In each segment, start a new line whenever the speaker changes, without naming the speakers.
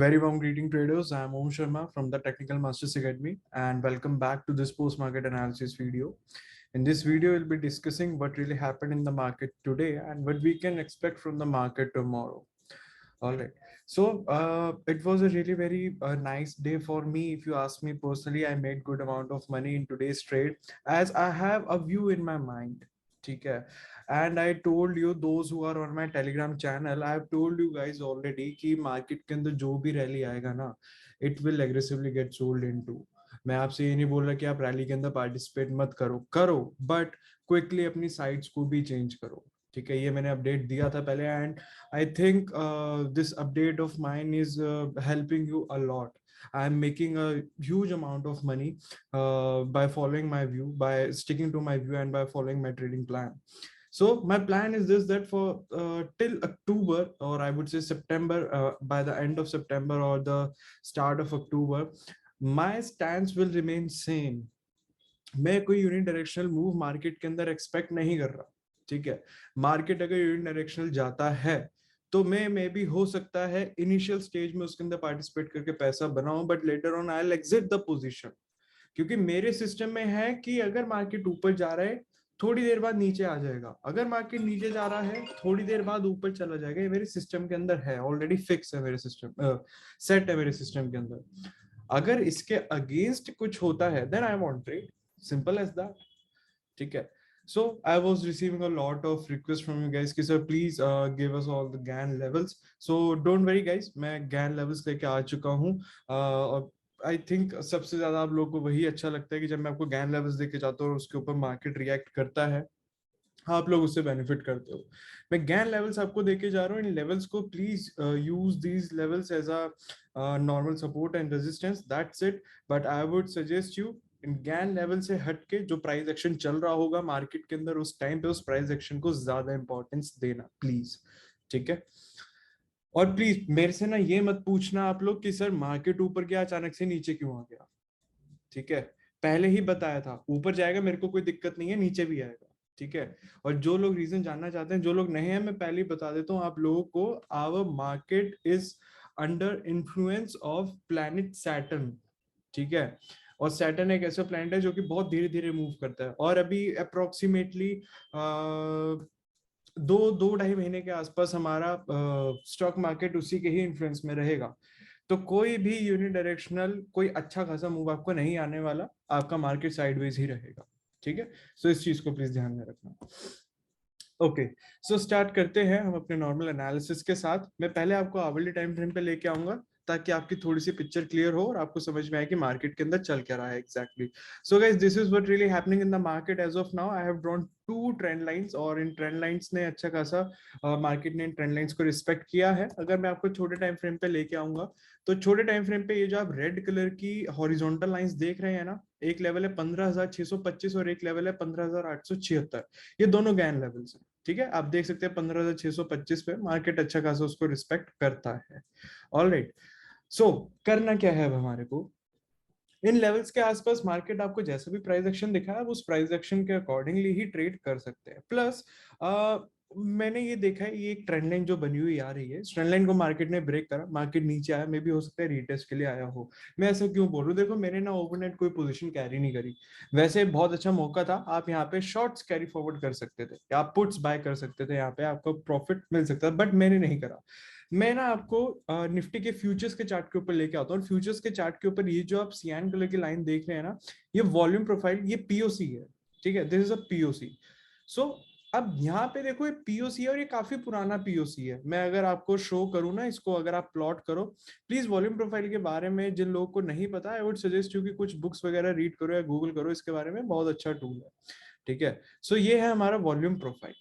Very warm greeting traders. I am Om Sharma from the Technical Masters Academy and welcome back to this post-market analysis video. In this video, we'll be discussing what really happened in the market today and what we can expect from the market tomorrow. All right. So it was a really very nice day for me. If you ask me personally, I made good amount of money in today's trade as I have a view in my mind. Okay. And I told you, those who are on my Telegram channel, I have told you guys already कि market के अंदर जो भी rally आएगा ना, it will aggressively get sold into. मैं आपसे ये नहीं बोल रहा कि आप रैली के अंदर पार्टिसिपेट मत करो बट क्विकली अपनी साइड्स को भी चेंज करो. ठीक है, ये मैंने अपडेट दिया था पहले and I think this update of mine is helping you a lot. I'm making a huge amount of money by following my view, by sticking to my view and by following my trading plan. So my plan is this, that for till October, or I would say September, by the end of September or the start of October, my stance will remain same. मैं कोई unidirectional move market के अंदर expect नहीं कर रहा. ठीक है, market अगर यूनिडायरेक्शनल जाता है तो मैं भी हो सकता है इनिशियल स्टेज में उसके अंदर पार्टिसिपेट करके पैसा बनाऊं, but later on I will exit the position. क्योंकि मेरे सिस्टम में है कि अगर मार्केट ऊपर जा रहा है थोड़ी देर बाद नीचे आ जाएगा, अगर मार्केट नीचे जा रहा है थोड़ी देर बाद ऊपर चला जाएगा. ये मेरे सिस्टम के अंदर है, ऑलरेडी फिक्स है, मेरे सिस्टम सेट है मेरे सिस्टम के अंदर. अगर इसके अगेंस्ट कुछ होता है then I want trade, simple as that. ठीक है. So I was receiving a lot of requests from you guys कि sir please give us all the GAN levels. So don't worry guys, मैं GAN levels लेके आ चुका हूँ. और I think सबसे ज्यादा आप लोगों को वही अच्छा लगता है कि जब मैं आपको GAN levels देके जाता हूँ और उसके ऊपर मार्केट रिएक्ट करता है, आप लोग उससे बेनिफिट करते हो. मैं गैन लेवल्स आपको देके जा रहा हूँ. इन लेवल्स को please use these levels as a normal support and resistance, that's it. But I would suggest you इन गैन लेवल से हट के जो प्राइस एक्शन चल रहा होगा मार्केट के अंदर उस टाइम पे उस प्राइस एक्शन को ज्यादा इंपॉर्टेंस देना प्लीज. ठीक है. और प्लीज मेरे से ना ये मत पूछना आप लोग कि सर मार्केट ऊपर गया अचानक से नीचे क्यों आ गया. ठीक है, पहले ही बताया था ऊपर जाएगा, मेरे को कोई दिक्कत नहीं है, नीचे भी आएगा. ठीक है. और जो लोग रीजन जानना चाहते हैं, जो लोग नहीं है, मैं पहले ही बता देता हूँ आप लोगों को. Our market is under influence of planet Saturn. ठीक है. और सैटर्न एक ऐसा प्लैनेट है जो कि बहुत धीरे धीरे मूव करता है और अभी अप्रोक्सीमेटली 2-2.5 महीने के आसपास हमारा स्टॉक मार्केट उसी के ही इन्फ्लुएंस में रहेगा. तो कोई भी यूनिडायरेक्शनल कोई अच्छा खासा मूव आपको नहीं आने वाला, आपका मार्केट साइडवेज ही रहेगा. ठीक है. सो इस चीज को प्लीज ध्यान में रखना. ओके, सो स्टार्ट करते हैं हम अपने नॉर्मल एनालिसिस के साथ. मैं पहले आपको आवरली टाइम फ्रेम पे लेके आऊंगा ताकि आपकी थोड़ी सी पिक्चर क्लियर हो और आपको समझ में आए कि मार्केट के अंदर चल क्या रहा है exactly. So guys, this is what really happening in the market as of now. I have drawn 2 trend lines और इन ट्रेंड लाइंस ने अच्छा खासा मार्केट ने इन ट्रेंड लाइंस को रिस्पेक्ट किया है. अगर मैं आपको छोटे टाइम फ्रेम पे लेके आऊंगा तो छोटे टाइम फ्रेम पे ये जो आप रेड कलर की हॉरिजॉन्टल लाइंस देख रहे हैं ना, एक लेवल है 15,625 और एक लेवल है 15,876. ये दोनों गैन लेवल्स हैं. ठीक है, आप देख सकते हैं 15,625 पे मार्केट अच्छा खासा उसको रिस्पेक्ट करता है. ऑलराइट. सो करना क्या है अब हमारे को, इन लेवल्स के आसपास मार्केट आपको जैसा भी प्राइस एक्शन दिखा है उस प्राइस एक्शन के अकॉर्डिंगली ही ट्रेड कर सकते हैं. प्लस मैंने ये देखा है, ये एक ट्रेंड लाइन जो बनी हुई आ रही है, ट्रेंड लाइन को मार्केट ने ब्रेक करा, मार्केट नीचे आया, मे भी हो सकता है रीटेस्ट के लिए आया हो. मैं ऐसा क्यों बोल रहा हूँ, देखो मैंने ना ओवरनाइट कोई पोजीशन कैरी नहीं करी. वैसे बहुत अच्छा मौका था, आप यहाँ पे शॉर्ट्स कैरी फॉरवर्ड कर सकते थे, आप पुट्स बाय कर सकते थे, यहाँ पे आपको प्रॉफिट मिल सकता है, बट मैंने नहीं करा. मैं ना आपको निफ्टी के फ्यूचर्स के चार्ट के ऊपर लेके आता हूँ. फ्यूचर्स के चार्ट के ऊपर ये जो आप सियान कलर की लाइन देख रहे हैं ना, ये वॉल्यूम प्रोफाइल, ये पीओसी है. ठीक है, दिस इज अ पीओसी. सो अब यहाँ पे देखो ये पीओसी है और ये काफी पुराना पीओसी है. मैं अगर आपको शो करूँ ना इसको, अगर आप प्लॉट करो, प्लीज वॉल्यूम प्रोफाइल के बारे में जिन लोगों को नहीं पता, आई वुड सजेस्ट यू कि कुछ बुक्स वगैरह रीड करो या गूगल करो इसके बारे में, बहुत अच्छा टूल है. ठीक है. सो ये है हमारा वॉल्यूम प्रोफाइल.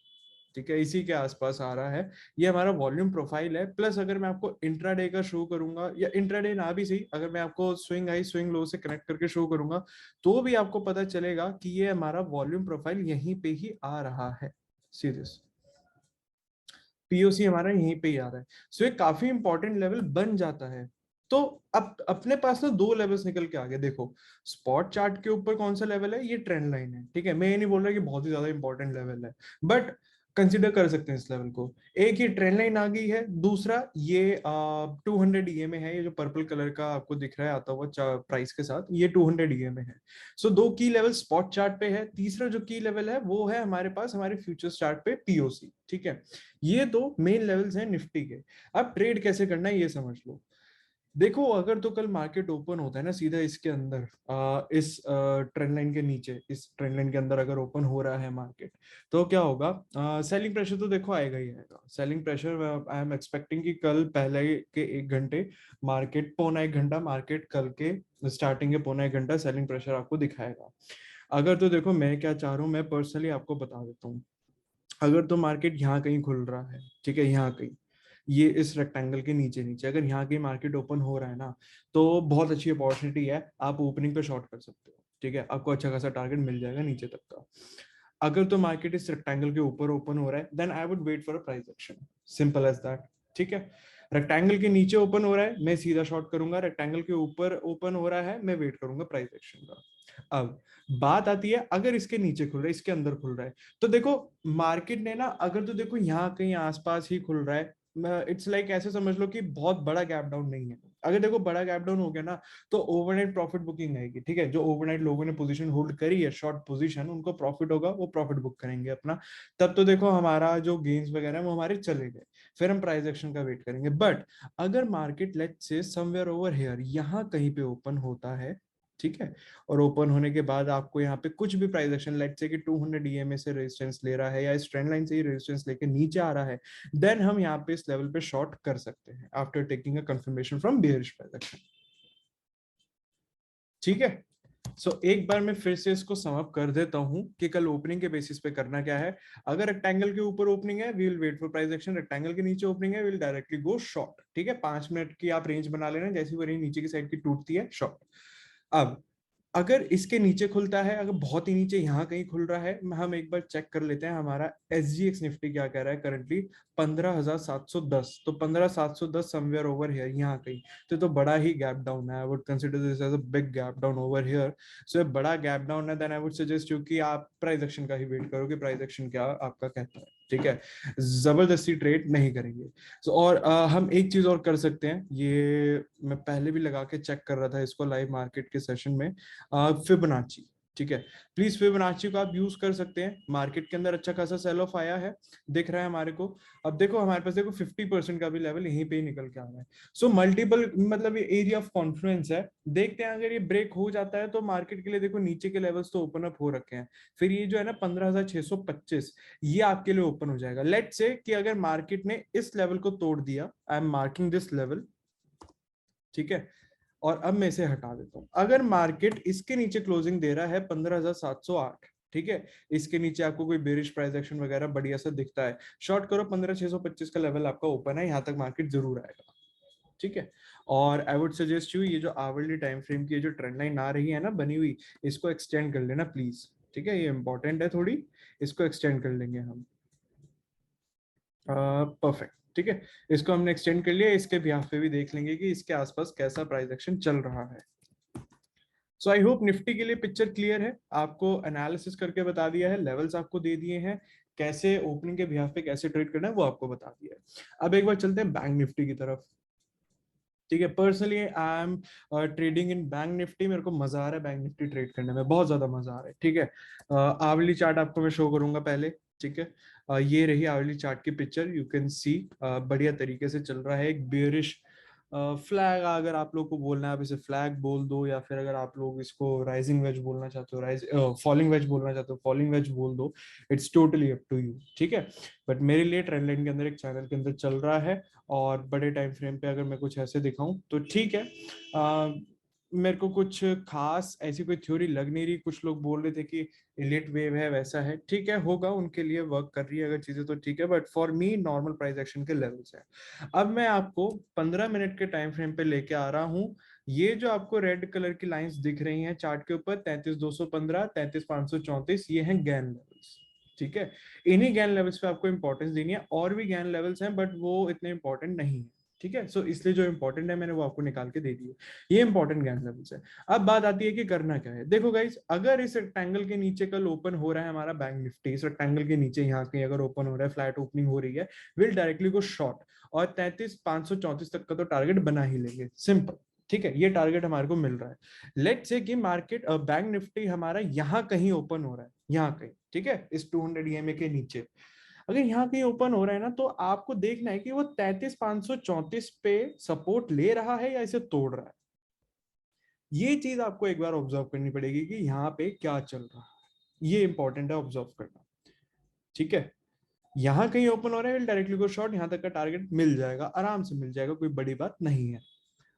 ठीक है, इसी के आसपास आ रहा है, ये हमारा वॉल्यूम प्रोफाइल है. प्लस अगर मैं आपको इंट्राडे का शो करूंगा, या इंट्राडे ना भी सही, अगर मैं आपको स्विंग हाई स्विंग लो से कनेक्ट करके शो करूंगा तो भी आपको पता चलेगा कि ये हमारा वॉल्यूम प्रोफाइल यहीं पे ही आ रहा है. सीरियस पीओसी हमारा यहीं पे ही आ रहा है. सो ये काफी इंपॉर्टेंट लेवल बन जाता है. तो अब अपने पास ना 2 लेवल्स निकल के आ गए. देखो स्पॉट चार्ट के ऊपर कौन सा लेवल है, ये ट्रेंड लाइन है. ठीक है, मैं ये नहीं बोल रहा कि बहुत ही ज्यादा इंपॉर्टेंट लेवल है, बट कंसिडर कर सकते हैं इस लेवल को। एक ये ट्रेंड लाइन आ गई है, दूसरा ये 200 EMA है, ये जो पर्पल कलर का आपको दिख रहा है आता हुआ प्राइस के साथ, ये 200 EMA है। सो दो की लेवल स्पॉट चार्ट पे है। तीसरा जो की लेवल है वो है हमारे पास हमारे फ्यूचर्स चार्ट पे POC। ठीक है, ये दो मेन लेवल्स हैं निफ्टी के। अब ट्रेड कैसे करना है ये समझ लो। देखो अगर तो कल मार्केट ओपन होता है ना सीधा इसके अंदर, इस ट्रेंड लाइन के नीचे, इस ट्रेंड लाइन के अंदर अगर ओपन हो रहा है मार्केट, तो क्या होगा? सेलिंग प्रेशर तो देखो आएगा ही आएगा। Selling pressure I am expecting कि कल पहले के 1 घंटे मार्केट, पौना 1 घंटा मार्केट कल के स्टार्टिंग के पौना 1 घंटा सेलिंग प्रेशर आपको दिखाएगा। अगर तो देखो मैं क्या चाह रहा हूँ, मैं पर्सनली आपको बता देता हूँ। अगर तो मार्केट यहाँ कहीं खुल रहा है, ठीक है, यहाँ कहीं ये इस रेक्टेंगल के नीचे नीचे अगर यहाँ की मार्केट ओपन हो रहा है ना, तो बहुत अच्छी अपॉर्चुनिटी है, आप ओपनिंग पे शॉर्ट कर सकते हो। ठीक है, आपको अच्छा खासा टारगेट मिल जाएगा नीचे तक का। अगर तो मार्केट इस रेक्टेंगल के ऊपर ओपन हो रहा है, then I would wait for a price action, simple as that. ठीक है, रेक्टेंगल के नीचे ओपन हो रहा है मैं सीधा शॉर्ट करूंगा, रेक्टेंगल के ऊपर ओपन हो रहा है मैं वेट करूंगा प्राइस एक्शन का। अब बात आती है अगर इसके नीचे खुल रहा है, इसके अंदर खुल रहा है, तो देखो मार्केट ने ना, अगर तो देखो यहाँ कहीं आसपास ही खुल रहा है, इट्स लाइक ऐसे समझ लो कि बहुत बड़ा गैप डाउन नहीं है। अगर देखो बड़ा गैप डाउन हो गया ना, तो ओवरनाइट प्रॉफिट बुकिंग आएगी। ठीक है, जो ओवरनाइट लोगों ने पोजीशन होल्ड करी है शॉर्ट पोजीशन, उनको प्रॉफिट होगा, वो प्रॉफिट बुक करेंगे अपना। तब तो देखो हमारा जो गेन्स वगैरह है वो हमारे चले गए, फिर हम प्राइस एक्शन का वेट करेंगे। बट अगर market let's say somewhere over here यहाँ कहीं पे ओपन होता है, ठीक है, और ओपन होने के बाद आपको यहाँ पे कुछ भी प्राइस एक्शन लेट्स से कि 200 EMA से रेजिस्टेंस ले रहा है या इस ट्रेंड लाइन से ही रेजिस्टेंस लेके नीचे आ रहा है, देन हम यहाँ पे इस लेवल पे शॉर्ट कर सकते हैं after taking a confirmation from bearish price action. ठीक है, एक बार मैं फिर से इसको सम अप कर देता हूं कि कल ओपनिंग के बेसिस पे करना क्या है। अगर रेक्टेंगल के ऊपर ओपनिंग है we will wait for price action, rectangle के नीचे ओपनिंग है we will directly go short. ठीक है, 5 मिनट की आप रेंज बना लेना, जैसी वो रेंज नीचे की साइड की टूटती है शॉर्ट। अब अगर इसके नीचे खुलता है, अगर बहुत ही नीचे यहाँ कहीं खुल रहा है, हम एक बार चेक कर लेते हैं हमारा SGX निफ्टी क्या कह रहा है करंटली, 15,710। तो 15,710 समवेयर ओवर हियर यहाँ कहीं, तो बड़ा ही गैप डाउन है। I would consider this as a big gap down over here. So बड़ा गैप डाउन है, then I would suggest you कि आप प्राइस एक्शन का ही वेट करो कि प्राइस एक्शन क्या आपका कहता है। ठीक है, जबरदस्ती ट्रेड नहीं करेंगे। और हम एक चीज और कर सकते हैं, ये मैं पहले भी लगा के चेक कर रहा था इसको लाइव मार्केट के सेशन में, फिबोनाची। ठीक है, प्लीज फिबोनाची को आप यूज कर सकते हैं। मार्केट के अंदर अच्छा खासा सेल ऑफ आया है, दिख रहा है हमारे को। अब देखो हमारे पास देखो 50% का भी लेवल यहीं पे ही निकल के आ रहा है। सो मल्टीपल मतलब ये एरिया ऑफ कॉन्फ्लुएंस है। देखते हैं अगर ये ब्रेक हो जाता है तो मार्केट के लिए देखो नीचे के लेवल्स तो ओपन अप हो रखे हैं, फिर ये जो है ना 15,625 ये आपके लिए ओपन हो जाएगा। लेट्स से कि अगर मार्केट ने इस लेवल को तोड़ दिया, I am marking this level. ठीक है, और अब मैं इसे हटा देता हूं। अगर मार्केट इसके नीचे क्लोजिंग दे रहा है 15,708, ठीक है, इसके नीचे आपको कोई बेरिश प्राइस एक्शन वगैरह बढ़िया सा दिखता है, शॉर्ट करो, 15,625 का लेवल आपका ओपन है, यहां तक मार्केट जरूर आएगा। ठीक है, और आई वुड सजेस्ट यू ये जो आवरली टाइम फ्रेम की जो ट्रेंड लाइन आ रही है ना बनी हुई, इसको एक्सटेंड कर लेना प्लीज। ठीक है, ये इंपॉर्टेंट है थोड़ी, इसको एक्सटेंड कर लेंगे हम। परफेक्ट। ठीक है, इसको हमने एक्सटेंड कर लिया, इसके बिहाफ पे भी देख लेंगे कि इसके आसपास कैसा प्राइस एक्शन चल रहा है। सो आई होप निफ्टी के लिए पिक्चर क्लियर है, आपको एनालिसिस करके बता दिया है, लेवल्स आपको दे दिए हैं, कैसे ओपनिंग के बिहाफ पे कैसे ट्रेड करना है वो आपको बता दिया है। अब एक बार चलते हैं बैंक निफ्टी की तरफ। ठीक है, personally I am trading in bank Nifty, मेरे को मजा आ रहा है बैंक निफ्टी ट्रेड करने में, बहुत ज्यादा मजा आ रहा है। ठीक है, आवली चार्ट आपको मैं शो करूंगा पहले। ठीक है, ये रही आवली चार्ट की पिक्चर, यू कैन सी बढ़िया तरीके से चल रहा है। एक बेरिश फ्लैग, अगर आप लोग को बोलना है आप इसे फ्लैग बोल दो, या फिर अगर आप लोग इसको राइजिंग वेज बोलना चाहते हो, फॉलिंग वेज बोलना चाहते हो, फॉलिंग वेज बोल दो, it's totally up to you. ठीक है, बट मेरे लिए ट्रेंड लाइन के अंदर एक चैनल के अंदर चल रहा है, और बड़े टाइम फ्रेम पे अगर मैं कुछ ऐसे दिखाऊं तो ठीक है। मेरे को कुछ खास ऐसी कोई थ्योरी लग नहीं रही। कुछ लोग बोल रहे थे कि इलिट वेव है, वैसा है, ठीक है, होगा उनके लिए, वर्क कर रही है अगर चीजें तो ठीक है, but for me normal price action के लेवल्स है। अब मैं आपको 15 मिनट के टाइम फ्रेम पे लेके आ रहा हूँ। ये जो आपको रेड कलर की लाइंस दिख रही हैं चार्ट के ऊपर, 33,215, 33,534, ये हैं गैन लेवल्स। ठीक है, इन्हीं गैन लेवल्स पे आपको इंपॉर्टेंस देनी है, और भी गैन लेवल्स हैं बट वो इतने इंपॉर्टेंट नहीं है। ठीक है, सो इसलिए जो इंपॉर्टेंट है मैंने वो आपको निकाल के दे दी है, ये इंपॉर्टेंट गैप लेवल्स है। अब बात आती है कि करना क्या है। देखो गाइस, अगर इस रेक्टेंगल के नीचे कल ओपन हो रहा है हमारा बैंक निफ्टी, इस रेक्टेंगल के नीचे यहाँ कहीं अगर ओपन हो रहा है, फ्लैट ओपनिंग हो रही है, विल डायरेक्टली गो शॉर्ट और 33,534 तक का तो टारगेट बना ही लेंगे, सिंपल। ठीक है, ये टारगेट हमारे को मिल रहा है। लेट्स से कि मार्केट बैंक निफ्टी हमारा यहाँ कहीं ओपन हो रहा है, यहाँ कहीं, ठीक है, इस 200 EMA के नीचे अगर यहाँ कहीं ओपन हो रहा है ना, तो आपको देखना है कि वो 33,534 पे सपोर्ट ले रहा है या इसे तोड़ रहा है। ये चीज आपको एक बार ऑब्जर्व करनी पड़ेगी कि यहाँ पे क्या चल रहा है, ये इंपॉर्टेंट है ऑब्जर्व करना। ठीक है, यहाँ कहीं ओपन हो रहा है, डायरेक्टली को शॉर्ट, यहाँ तक का टारगेट मिल जाएगा, आराम से मिल जाएगा, कोई बड़ी बात नहीं है।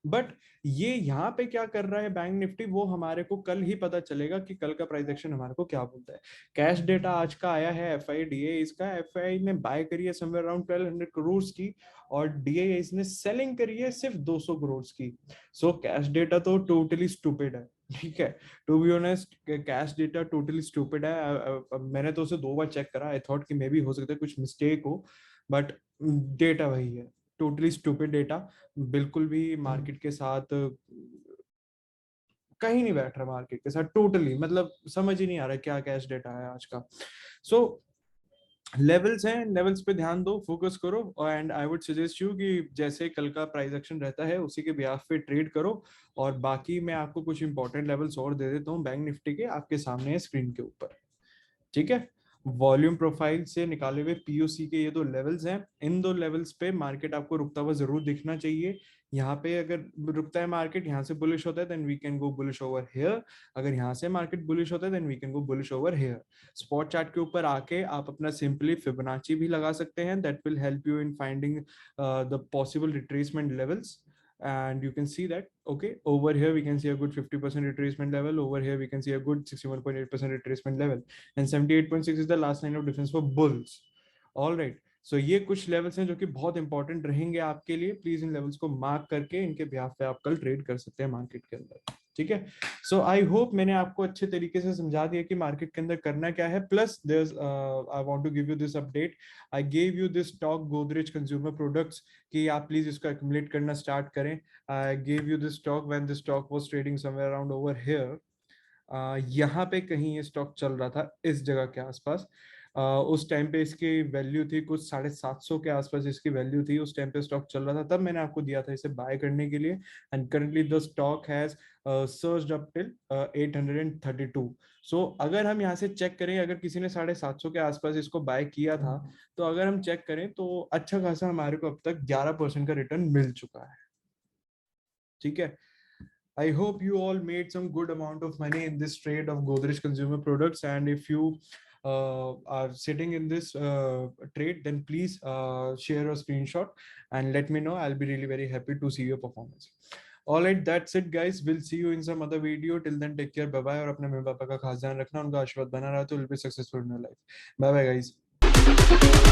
बट ये यहाँ पे क्या कर रहा है बैंक निफ्टी, वो हमारे को कल ही पता चलेगा कि कल का प्राइस एक्शन हमारे को क्या बोलता है। कैश डेटा आज का आया है FIDA, इसका FI ने बाय करी है समवेयर अराउंड 1200 करोड़ की, और DIA इसने सेलिंग करी है सिर्फ 200 करोड़ की। सो कैश डेटा तो टोटली स्टूपिड है। ठीक है, to be honest cash data totally stupid है। मैंने तो उसे 2 बार चेक करा, आई थॉट कि मे भी हो सकता है कुछ मिस्टेक हो, बट डेटा वही है, टोटली स्टूपिड डेटा, बिल्कुल भी मार्केट के साथ कहीं नहीं बैठ रहा, मार्केट के साथ टोटली, मतलब समझ ही नहीं आ रहा क्या कैश डेटा है आज का। सो लेवल्स हैं, लेवल्स पे ध्यान दो, फोकस करो, and I would suggest you कि जैसे कल का प्राइस एक्शन रहता है उसी के ब्याज पे ट्रेड करो। और बाकी मैं आपको कुछ इंपॉर्टेंट लेवल्स और दे देता हूँ बैंक निफ्टी के, आपके सामने है स्क्रीन के ऊपर। ठीक है, वॉल्यूम प्रोफाइल से निकाले हुए POC के ये 2 लेवल्स हैं, इन 2 लेवल्स पे मार्केट आपको रुकता हुआ जरूर दिखना चाहिए। यहाँ पे अगर रुकता है मार्केट, यहाँ से बुलिश होता है, then we can go bullish over here. अगर यहाँ से मार्केट बुलिश होता है, then we can go bullish over here. Spot chart के ऊपर आके आप अपना सिंपली फिबोनाची भी लगा सकते हैं, that will help you in finding the possible retracement levels. And you can see that, okay, over here we can see a good 50% retracement level, over here we can see a good 61.8% retracement level, and 78.6 is the last line of defense for bulls. All right, so ये कुछ levels हैं जो कि बहुत important रहेंगे आपके लिए, please in levels को मार्क करके इनके बिहाफ पे आप कल ट्रेड कर सकते हैं मार्केट के अंदर। ठीक है, सो आई होप मैंने आपको अच्छे तरीके से समझा दिया कि मार्केट के अंदर करना क्या है। Plus there I want to give you this update, I gave you this stock Godrej consumer products कि आप प्लीज इसको एक्यूमुलेट करना स्टार्ट करें। I gave you this stock when this stock was trading somewhere around over here, यहाँ पे कहीं ये stock चल रहा था इस जगह के आसपास। उस टाइम पे इसकी वैल्यू थी कुछ 750 के आसपास, इसकी वैल्यू थी उस टाइम पे स्टॉक चल रहा था, तब मैंने आपको दिया था इसे बाय करने के लिए। And currently the stock has surged up till 832। सो अगर हम यहाँ से चेक करें, अगर किसी ने 750 के आसपास इसको बाय किया था, तो अगर हम चेक करें तो अच्छा खासा हमारे को अब तक 11% का रिटर्न मिल चुका है। ठीक है, I hope you all made some good amount of money in this trade of Godrej Consumer Products. And if you are sitting in this trade, then please share a screenshot and let me know. I'll be really very happy to see your performance. All right, that's it, guys. We'll see you in some other video. Till then, take care. Bye bye. और अपने mummy papa का खास ध्यान रखना, उनका आशीर्वाद बना रहा तो you'll be successful in your life. Bye bye, guys.